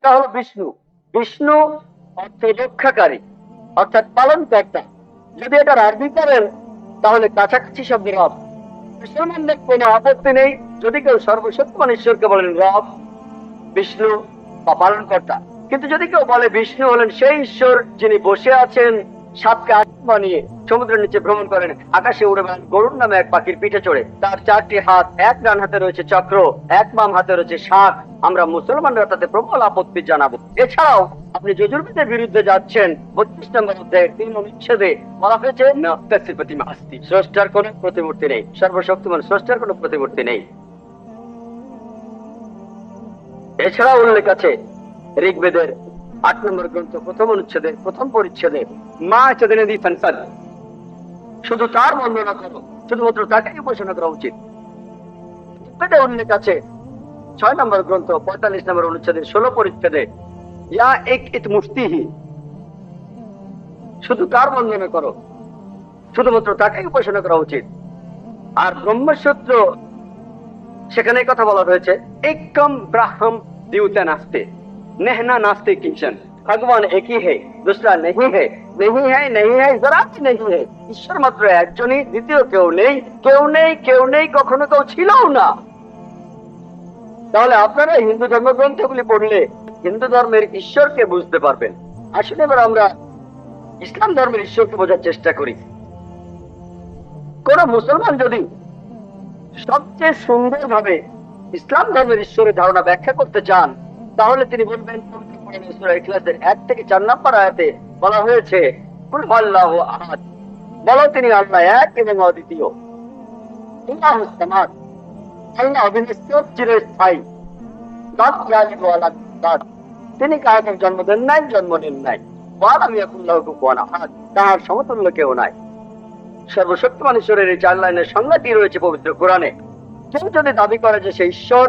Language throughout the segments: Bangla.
একটা হলো বিষ্ণু। বিষ্ণু অর্থে রক্ষাকারী, অর্থাৎ পালন কর্তা। যদি এটা আরবি করেন তাহলে কাছাকাছি শব্দ রব। মুসলমানদের কোনো আপত্তি নেই যদি কেউ সর্বশক্তিমান ঈশ্বরকে বলেন রব, বিষ্ণু বা পালন কর্তা। কিন্তু যদি কেউ বলে বিষ্ণু হলেন সেই ঈশ্বর যিনি বসে আছেন সাপকে আত্মা বানিয়ে সমুদ্রের নিচে ভ্রমণ করেন, আকাশে উড়ে বেড়ান গরুর নামে এক পাখির পিঠে চড়ে, তার 4টি হাত, এক ডান হাতে রয়েছে চক্র, এক বাম হাতে রয়েছে শাক, আমরা মুসলমানরা তাতে প্রবল আপত্তি জানাবো। এছাড়াও আপনি যজুর্বেদের বিরুদ্ধে যাচ্ছেন। 32 নম্বর অধ্যায়ের 3 অনুচ্ছেদে বলা হয়েছে স্রষ্টার কোন প্রতিমূর্তি নেই, সর্বশক্তিমান স্রষ্টার কোন প্রতিমূর্তি নেই। এছাড়া উল্লেখ আছে ঋগ্বেদের 8 নম্বর গ্রন্থ 1ম অনুচ্ছেদের 1ম পরিচ্ছেদে মা চদিনে ফানসাদ, শুধু তার বর্ণনা করো, শুধুমাত্র তাকেই উপাসনা করা উচিত। ঋগ্বেদে উল্লেখ আছে 6 নম্বর গ্রন্থ 45 নম্বর অনুচ্ছেদের 16 পরিচ্ছেদে ইয়া এক ইত মুফতিহি, শুধু তার বর্ণনা করো, শুধুমাত্র তাকেই উপাসনা করা উচিত। আর ব্রহ্মসূত্র সেখানে কথা বলা হয়েছে একম ব্রাহ্ম দ্বিতীয় নাস্তে नेहना नास्ते किंचन, भगवान एक ही है, दूसरा नहीं है, नहीं है नहीं है, जरा भी नहीं है। ঈশ্বর মাত্র একজনই, দ্বিতীয় কেউ নেই, কেউ নেই, কেউ নেই, কখনো কেউ ছিলও না। তাহলে আপনারা হিন্দু ধর্মগ্রন্থগুলি পড়লে হিন্দু ধর্মের ঈশ্বরকে বুঝতে পারবেন। আসলে এবার আমরা ইসলাম ধর্মের ঈশ্বরকে বোঝার চেষ্টা করি। কোন মুসলমান যদি সবচেয়ে সুন্দর ভাবে ইসলাম ধর্মের ঈশ্বরের ধারণা ব্যাখ্যা করতে চান তাহলে তিনি বলবেন সূরা ইখলাসের 1 থেকে 4 নম্বর আয়াতে বলা হয়েছে কুল আল্লাহু আহাদ, বলো তিনি আল্লাহ এক এবং অদ্বিতীয়। আল্লাহুস সামাদ, আল্লাহ অবিনশ্বর, চিরস্থায়ী। লাম ইয়ালিদ ওয়া লাম ইউলাদ, তিনি কাউকে জন্ম দেন নাই, জন্ম নেন নাই। ওয়া লাম ইয়াকুল লাহু কুফুয়ান আহাদ, তার সমতুল্য কেউ নাই। সর্বশক্তিমান ঈশ্বরের এই 4 লাইনের সংজ্ঞাটি রয়েছে পবিত্র কোরআনে। কেউ যদি দাবি করে যে সে ঈশ্বর,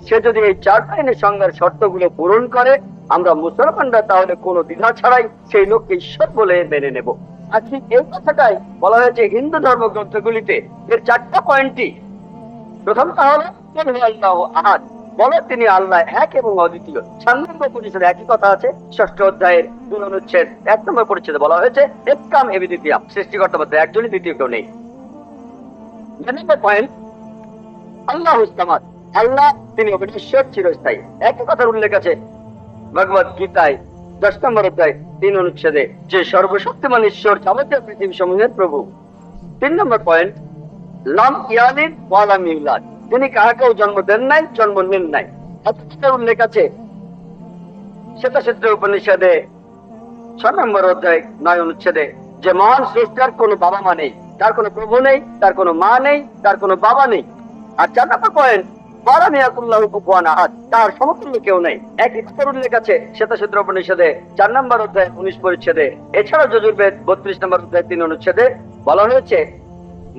সে যদি এই 4 লাইনের সংজ্ঞার শর্তগুলো পূরণ করে, আমরা মুসলমানরা তাহলে কোনো দ্বিধা ছাড়াই সেই লোককে ঈশ্বর বলে মেনে নেব। আর ঠিক এই কথাটাই বলা হয়েছে হিন্দু ধর্মগ্রন্থগুলিতে। এর 4টা পয়েন্টই, প্রথমটা হলো আল্লাহু আহাদ, বলো তিনি আল্লাহ এক এবং অদ্বিতীয়। ছান্দোগ্য পরিচ্ছেদে একই কথা আছে। 6ষ্ঠ অধ্যায়ের 2 অনুচ্ছেদ 1 নম্বর পরিচ্ছেদে বলা হয়েছে একাম এবি দ্বিতীয়াম, সৃষ্টিকর্তা মধ্যে একজনই, দ্বিতীয় কেউ নেই। 2 নম্বর পয়েন্ট আল্লাহুস সামাদ, আল্লাহ তিনি অবিনশ্বর, চিরস্থায়ী। একই কথার উল্লেখ আছে ভগবত গীতায় 10 নম্বর অধ্যায় 3 অনুচ্ছেদে, যে সর্বশক্তিমান ঈশ্বর যাবতীয় পৃথিবী সমূহের প্রভু। 3 নম্বর পয়েন্ট লাম ইয়ালিদ ওয়া লাম ইউলাদ, তিনি কাহাকেও জন্ম দেন নাই, জন্ম নেন নাই। একই উল্লেখ আছে শ্বেতাক্ষেত্র উপনিষদে 6 নম্বর অধ্যায় 9 অনুচ্ছেদে, যে মহান স্রষ্টার কোনো বাবা মা নেই, তার কোনো প্রভু নেই, তার কোনো মা নেই, তার কোনো বাবা নেই। আর 4 নম্বর পয়েন্ট ওয়ালাম ইয়াকুল লাহু কুফুয়ান আহাদ, তার সমতুল্য কেউ নেই। একই কথার উল্লেখ আছে শ্বেতাক্ষেত্র উপনিষদে 4 নম্বর অধ্যায় 19 পরিচ্ছেদে। এছাড়াও যজুর্বেদ 32 নম্বর অধ্যায় 3 অনুচ্ছেদে বলা হয়েছে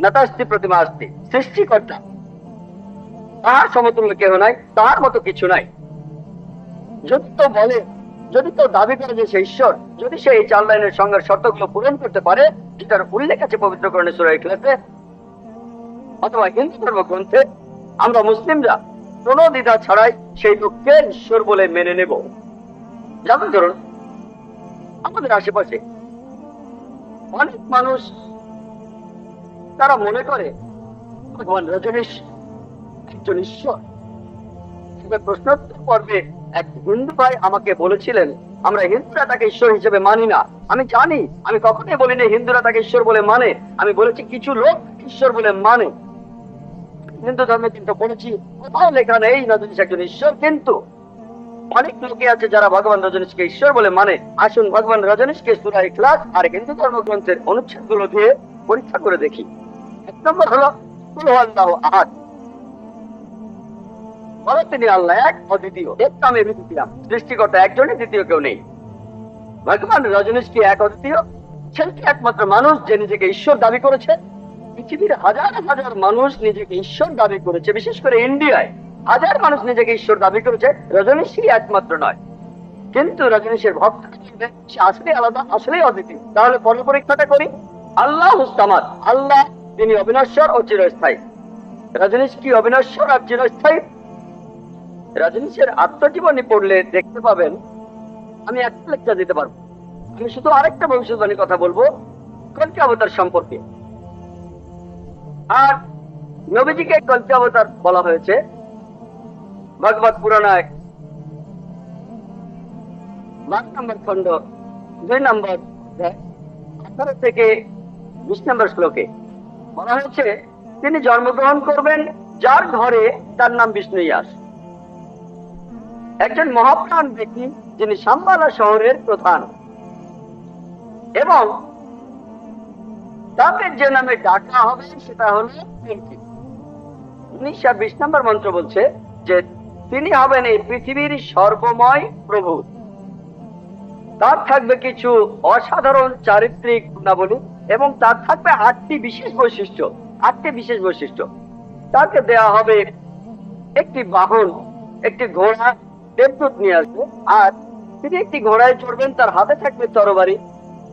নাতাস্তি প্রতিমা আস্তি, সৃষ্টিকর্তা তার সমতুল্য কেউ নাই, তার মতো কিছু নাই। যদি তো বলে, যদি তো দাবি করে যে সে ঈশ্বর, যদি সে এই 4 লাইনের সংজ্ঞার শর্তগুলো পূরণ করতে পারে, যেটার উল্লেখ আছে পবিত্র কোরআনে সূরা ইখলাসে অথবা হিন্দু ধর্মগ্রন্থে, আমরা মুসলিমরা কোনো দ্বিধা ছাড়াই সেই লোককে ঈশ্বর বলে মেনে নেব। যেমন ধরুন আমাদের আশেপাশে অনেক মানুষ তারা মনে করে ভগবান রজনীশ একজন ঈশ্বর। প্রশ্নোত্তর পর্বে এক হিন্দু ভাই আমাকে বলেছিলেন আমরা হিন্দুরা তাকে ঈশ্বর হিসেবে মানি না। আমি জানি, আমি কখনোই বলিনি হিন্দুরা তাকে ঈশ্বর বলে মানে, আমি বলেছি কিছু লোক ঈশ্বর বলে মানে। হিন্দু ধর্মে কিন্তু বলেছি কোথাও লেখা নেই রজনীশ একজন ঈশ্বর, কিন্তু অনেক লোকে আছে যারা ভগবান রজনীশকে ঈশ্বর বলে মানে। আসুন ভগবান রজনীশকে সূরা ইখলাস আর হিন্দু ধর্মগ্রন্থের অনুচ্ছেদগুলো দিয়ে পরীক্ষা করে দেখি। 1 নম্বর হলো কুল আল্লাহু আহাদ, বলো তিনি আল্লাহ এক, অদ্বিতীয়। একাম এবি দ্বিতীয়াম, সৃষ্টিকর্তা একজনই, দ্বিতীয় কেউ নেই। ভগবান রজনীশ কি এক অদ্বিতীয়? ছেলে একমাত্র মানুষ যে নিজেকে ঈশ্বর দাবি করেছে। পৃথিবীর হাজার হাজার মানুষ নিজেকে ঈশ্বর দাবি করেছে, বিশেষ করে ইন্ডিয়ায় হাজার মানুষ নিজেকে ঈশ্বর দাবি করেছে, রজনীশই একমাত্র নয়। কিন্তু রজনীশের ভক্ত সে আসলে আলাদা, আসলেই অদ্বিতীয়। তাহলে পরের পরীক্ষাটা করি। আল্লাহুস সামাদ, আল্লাহ তিনি অবিনশ্বর ও চিরস্থায়ী। রজনীশ কি অবিনশ্বর আর চিরস্থায়ী? রজনীশের আত্মজীবনী পড়লে দেখতে পাবেন আমি একটা লেকচার দিতে পারবো। আমি শুধু আরেকটা ভবিষ্যৎবাণীর কথা বলবো কল্কি অবতার সম্পর্কে। আর নবীজিকে কল্কি অবতার বলা হয়েছে ভগবত পুরাণায় 12 নম্বর খণ্ড 2 নম্বর 18 থেকে 20 নম্বর শ্লোকে বলা হয়েছে তিনি জন্মগ্রহণ করবেন যার ঘরে তার নাম বিষ্ণুইয়াস, একজন মহাপ্রাণ ব্যক্তি যিনি সাম্বালা শহরের প্রধান, এবং তাকে যে নামে ডাকা হবে সেটা হলো কল্কি। 19 আর 20 নম্বর মন্ত্র বলছে যে তিনি হবেন এই পৃথিবীর সর্বময় প্রভু। তার থাকবে কিছু অসাধারণ চারিত্রিক গুণাবলী এবং তার থাকবে 8টি বিশেষ বৈশিষ্ট্য। তাকে দেয়া হবে একটি বাহন, একটি ঘোড়া, দেবদূত নিয়ে আসবে, আর তিনি একটি ঘোড়ায় চড়বেন, তার হাতে থাকবে তরবারি,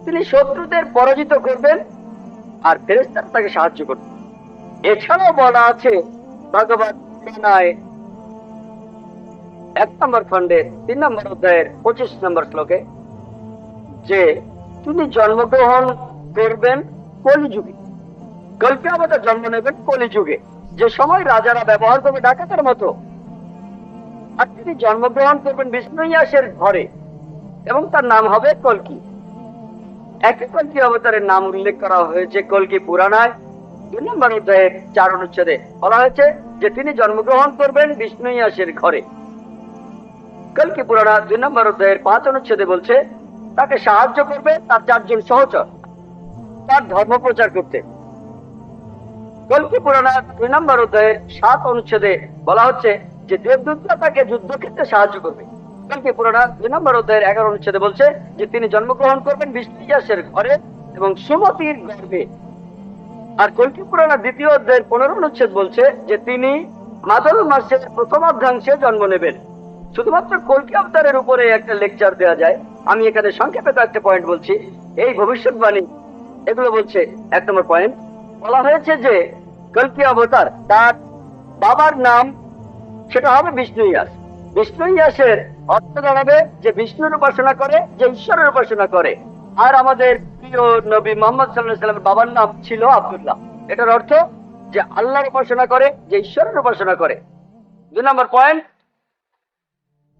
তিনি শত্রুদের পরাজিত করবেন আর ফেরেশতারা তাকে সাহায্য করবে। এছাড়াও বলা আছে ভগবত পুরাণায় 1 নম্বর খণ্ডে 3 নম্বর অধ্যায়ের 25 নম্বর শ্লোকে যে তিনি জন্মগ্রহণ করবেন কলিযুগে। কল্কি অবতার জন্ম নেবেন কলিযুগে, যে সময় রাজারা ব্যবহার করবে ডাকাতের মতো। আর তিনি জন্মগ্রহণ করবেন বিষ্ণুইয়াসের ঘরে এবং তার নাম হবে কল্কি। একই কল্কি অবতারের নাম উল্লেখ করা হয়েছে কল্কি পুরাণায় 2 নম্বর অধ্যায়ের 4 অনুচ্ছেদে বলা হয়েছে যে তিনি জন্মগ্রহণ করবেন বিষ্ণুইয়াসের ঘরে। কল্কি পুরাণা 2 নম্বর অধ্যায়ের 5 অনুচ্ছেদে বলছে তাকে সাহায্য করবে তার 4 জন সহচর তার ধর্ম প্রচার করতে। কল্কি পুরাণা 2 নম্বর অধ্যায়ের 7 অনুচ্ছেদে বলা হচ্ছে যে দেবদূতরা তাকে যুদ্ধক্ষেত্রে সাহায্য করবে। কল্কি পুরাণা 2 নম্বর অধ্যায়ের 11 অনুচ্ছেদে বলছে যে তিনি জন্মগ্রহণ করবেন বিষ্ণুইয়াসের ঘরে এবং সুমতির গর্ভে। আর কল্কি পুরাণা 2য় অধ্যায়ের 15 অনুচ্ছেদ বলছে যে তিনি মাদল মাসের প্রথম অর্ধাংশে জন্ম নেবেন। শুধুমাত্র কল্কি অবতারের উপরে একটা লেকচার দেওয়া যায়, আমি এখানে সংক্ষেপে একটা পয়েন্ট বলছি। এই ভবিষ্যৎবাণী এগুলো বলছে 1 নম্বর পয়েন্ট বলা হয়েছে যে কল্কি অবতার তার বাবার নাম সেটা হবে বিষ্ণুইয়াস। বিষ্ণুইয়াসের অর্থ দাঁড়াবে যে বিষ্ণুর উপাসনা করে, যে ঈশ্বরের উপাসনা করে। আর আমাদের প্রিয় নবী মুহাম্মদ সাল্লাল্লাহু আলাইহি ওয়াসাল্লামের বাবার নাম ছিল আব্দুল্লাহ। এটার অর্থ যে আল্লাহর উপাসনা করে, যে ঈশ্বরের উপাসনা করে। 2 নম্বর পয়েন্ট,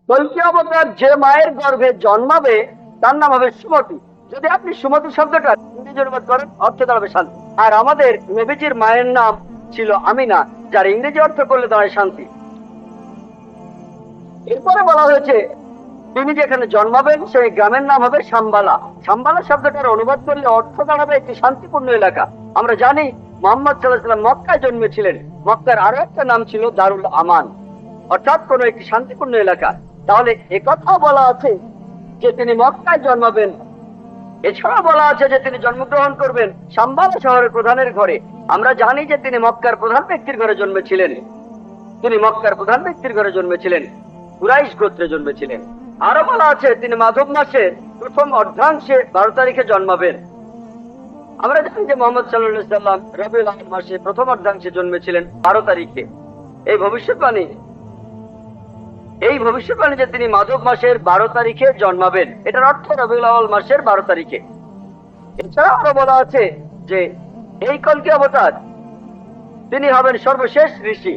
কল্কি অবতার যে মায়ের গর্ভে জন্মাবে তার নাম হবে সুমতি। যদি আপনি সুমতি শব্দটা ইংরেজি অনুবাদ করেন অর্থ দাঁড়াবে শান্তি। আর আমাদের নবীজির মায়ের নাম ছিল আমিনা, যার ইংরেজি অর্থ করলে দাঁড়ায় শান্তি। এরপরে বলা হয়েছে তিনি যেখানে জন্মাবেন সেই গ্রামের নাম হবে সাম্বালা। সাম্বালা শব্দটার অনুবাদ করলে অর্থ দাঁড়াবে একটি শান্তিপূর্ণ এলাকা। আমরা জানি মুহাম্মদ সাল্লাল্লাহু আলাইহি ওয়াসাল্লাম মক্কায় জন্মেছিলেন, মক্কার আরো একটা নাম ছিল দারুল আমান, অর্থাৎ কোন একটি শান্তিপূর্ণ এলাকা। তাহলে একথাও বলা আছে যে তিনি মক্কায় জন্মাবেন। এছাড়া বলা আছে যে তিনি জন্মগ্রহণ করবেন সাম্বালা শহরের প্রধানের ঘরে। আমরা জানি যে তিনি মক্কার প্রধান ব্যক্তির ঘরে জন্মেছিলেন, কুরাইশ গোত্রে জন্মেছিলেন। আরো বলা আছে তিনি মাধব মাসের প্রথম অর্ধাংশে 12 তারিখে জন্মাবেন। আমরা জানি যে মুহাম্মদ সাল্লাল্লাহু আলাইহি ওয়াসাল্লাম রবিউল আউয়াল মাসে প্রথম অর্ধাংশে জন্মেছিলেন 12 তারিখে। এই ভবিষ্যৎবাণী যে তিনি মাধব মাসের 12 তারিখে জন্মাবেন, এটার অর্থ রবিউল আউয়াল মাসের 12 তারিখে। এছাড়া আরো বলা আছে যে এই কল্কি অবতার তিনি হবেন সর্বশেষ ঋষি।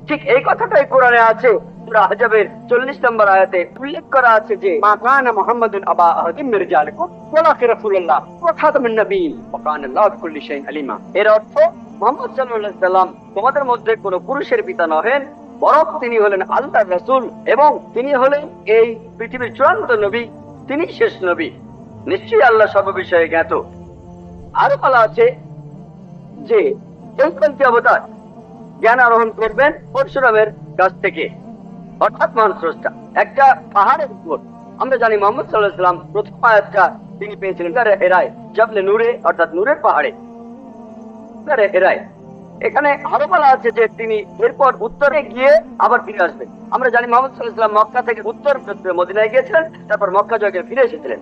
ঠিক এই কথাটাই কোরআনে আছে। সূরা আহজাবের 40 নম্বর আয়াতে উল্লেখ করা আছে যে মা কানা মুহাম্মাদুন আবা আহাদিম মির রিজালিকুম ওয়ালাকিন রাসূলুল্লাহ ওয়া খাতামুন নবিয়্যিন ওয়া কানা আল্লাহু বিকুল্লি শাইইন আলিমা। এর অর্থ মুহাম্মদ সাল্লাল্লাহু আলাইহি সাল্লাম তোমাদের মধ্যে কোনো পুরুষের পিতা নহেন, বরং তিনি হলেন আল্লাহর রাসূল এবং তিনি হলেন এই পৃথিবীর চূড়ান্ত নবী, তিনি শেষ নবী। নিশ্চয়ই আল্লাহ সর্ববিষয়ে জ্ঞাত। আরো বলা আছে যে এই কল্কি অবতার জ্ঞান আরোহণ করবেন পরশুরামের কাছ থেকে, অর্থাৎ মহান স্রষ্টা। একটা পাহাড়ের উপর আমরা জানি মুহাম্মদ সাল্লাল্লাহু আলাইহি ওয়াসাল্লাম প্রথম আয়াতটা তিনি পেয়েছিলেন হেরায়, জাবলে নূরে, অর্থাৎ নূরের পাহাড়ে হেরায়। এখানে আরো বলা আছে যে তিনি এরপর উত্তরে গিয়ে আবার ফিরে আসবেন। আমরা জানি মুহাম্মদ সাল্লাল্লাহু আলাইহি ওয়াসাল্লাম মক্কা থেকে উত্তর মদিনায় গিয়েছিলেন, তারপর মক্কা জয় করে ফিরে এসেছিলেন।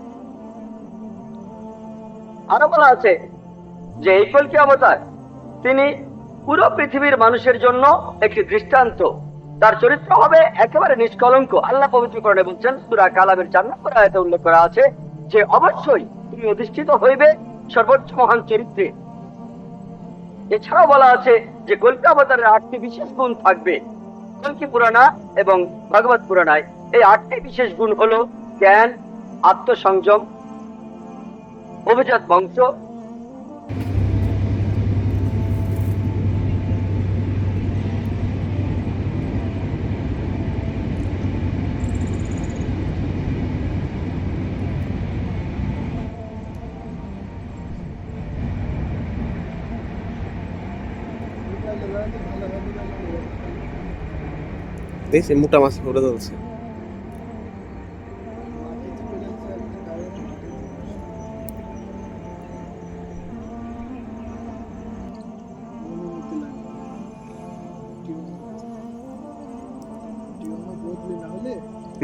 আরো বলা আছে যে এই কল্কি অবতার তিনি পুরো পৃথিবীর মানুষের জন্য একটি দৃষ্টান্ত, তার চরিত্র হবে একেবারে নিষ্কলঙ্ক। আল্লাহ পবিত্রকরণে বলছেন, সূরা কালামের 4 নম্বর আয়াতে উল্লেখ করা আছে যে অবশ্যই তুমি অধিষ্ঠিত হইবে সর্বোচ্চ মহান চরিত্রে। এছাড়াও বলা আছে যে কল্কি অবতারের 8টি বিশেষ গুণ থাকবে। কল্কি পুরাণা এবং ভাগবত পুরাণায় এই 8টি বিশেষ গুণ হলো জ্ঞান, আত্মসংযম, অভিজাত বংশ, দেখছি মোটা মাছ উড়ে যাচ্ছে।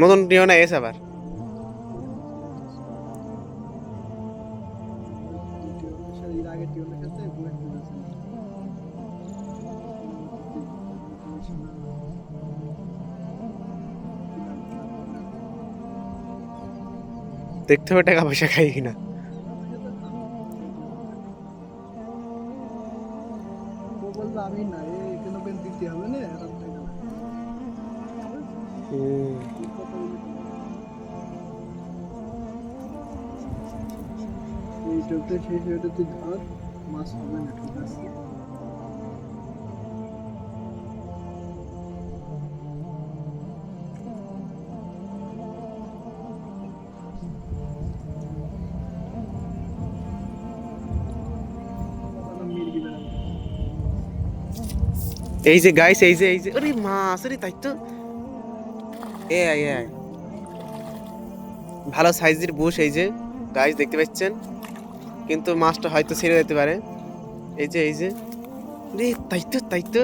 মতন টিও না এসে আবার দেখতে হবে টাকা পয়সা খাই কিনা। আমি না এখানে পেন দিতে হবে না এরকম টাকা এইটাতে শেষ হয়েটাতে ধর মাছ হবে না, ঠিক আছে? এই যে গাইস, এই যে আরে মাছ, আরে তাই তো আয় ভালো সাইজের বুশ। এই যে গাইস দেখতে পাচ্ছেন, কিন্তু মাছটা হয়তো ছেড়ে যেতে পারে। এই যে রে তাই তো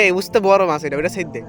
এই বুঝতে বড় মাছ, এটা ওটা সাইড দে।